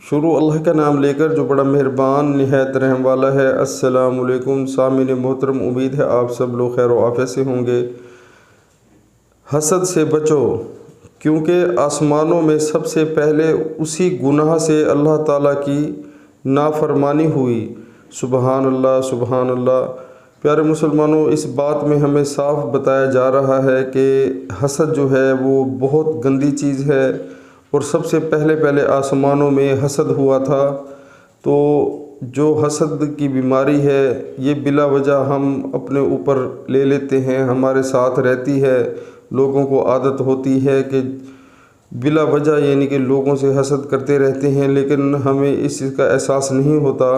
شروع اللہ کا نام لے کر جو بڑا مہربان نہایت رحم والا ہے۔ السلام علیکم سامعین محترم، امید ہے آپ سب لوگ خیر و عافیت سے ہوں گے۔ حسد سے بچو، کیونکہ آسمانوں میں سب سے پہلے اسی گناہ سے اللہ تعالیٰ کی نافرمانی ہوئی۔ سبحان اللہ سبحان اللہ۔ پیارے مسلمانوں، اس بات میں ہمیں صاف بتایا جا رہا ہے کہ حسد جو ہے وہ بہت گندی چیز ہے، اور سب سے پہلے آسمانوں میں حسد ہوا تھا۔ تو جو حسد کی بیماری ہے یہ بلا وجہ ہم اپنے اوپر لے لیتے ہیں، ہمارے ساتھ رہتی ہے، لوگوں کو عادت ہوتی ہے کہ بلا وجہ یعنی کہ لوگوں سے حسد کرتے رہتے ہیں، لیکن ہمیں اس چیز کا احساس نہیں ہوتا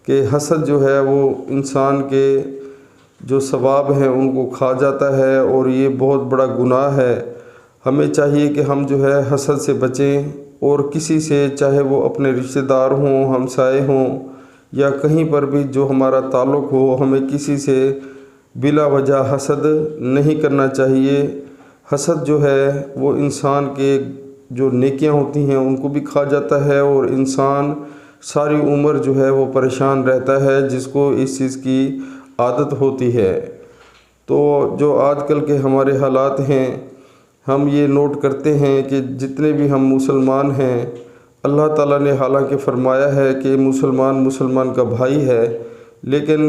کہ حسد جو ہے وہ انسان کے جو ثواب ہیں ان کو کھا جاتا ہے، اور یہ بہت بڑا گناہ ہے۔ ہمیں چاہیے کہ ہم جو ہے حسد سے بچیں، اور کسی سے چاہے وہ اپنے رشتہ دار ہوں، ہمسائے ہوں، یا کہیں پر بھی جو ہمارا تعلق ہو، ہمیں کسی سے بلا وجہ حسد نہیں کرنا چاہیے۔ حسد جو ہے وہ انسان کے جو نیکیاں ہوتی ہیں ان کو بھی کھا جاتا ہے، اور انسان ساری عمر جو ہے وہ پریشان رہتا ہے جس کو اس چیز کی عادت ہوتی ہے۔ تو جو آج کل کے ہمارے حالات ہیں، ہم یہ نوٹ کرتے ہیں کہ جتنے بھی ہم مسلمان ہیں، اللہ تعالیٰ نے حالانکہ فرمایا ہے کہ مسلمان کا بھائی ہے، لیکن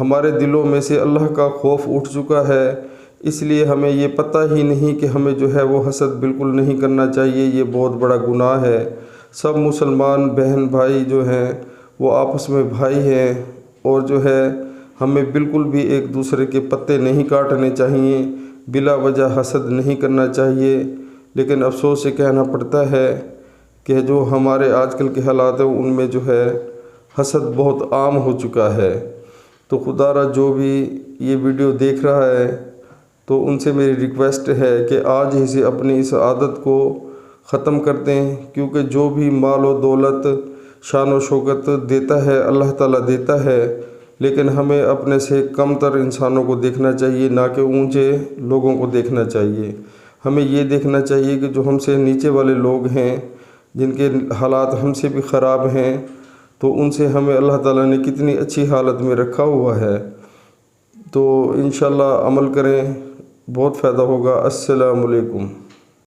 ہمارے دلوں میں سے اللہ کا خوف اٹھ چکا ہے، اس لیے ہمیں یہ پتہ ہی نہیں کہ ہمیں جو ہے وہ حسد بالکل نہیں کرنا چاہیے۔ یہ بہت بڑا گناہ ہے۔ سب مسلمان بہن بھائی جو ہیں وہ آپس میں بھائی ہیں، اور جو ہے ہمیں بالکل بھی ایک دوسرے کے پتے نہیں کاٹنے چاہیے، بلا وجہ حسد نہیں کرنا چاہیے۔ لیکن افسوس سے کہنا پڑتا ہے کہ جو ہمارے آج کل کے حالات ہیں ان میں جو ہے حسد بہت عام ہو چکا ہے۔ تو خدا را جو بھی یہ ویڈیو دیکھ رہا ہے تو ان سے میری ریکویسٹ ہے کہ آج ہی سے اپنی اس عادت کو ختم کر دیں، کیونکہ جو بھی مال و دولت شان و شوکت دیتا ہے اللہ تعالیٰ دیتا ہے، لیکن ہمیں اپنے سے کم تر انسانوں کو دیکھنا چاہیے، نہ کہ اونچے لوگوں کو دیکھنا چاہیے۔ ہمیں یہ دیکھنا چاہیے کہ جو ہم سے نیچے والے لوگ ہیں، جن کے حالات ہم سے بھی خراب ہیں، تو ان سے ہمیں اللہ تعالیٰ نے کتنی اچھی حالت میں رکھا ہوا ہے۔ تو انشاءاللہ عمل کریں، بہت فائدہ ہوگا۔ السلام علیکم۔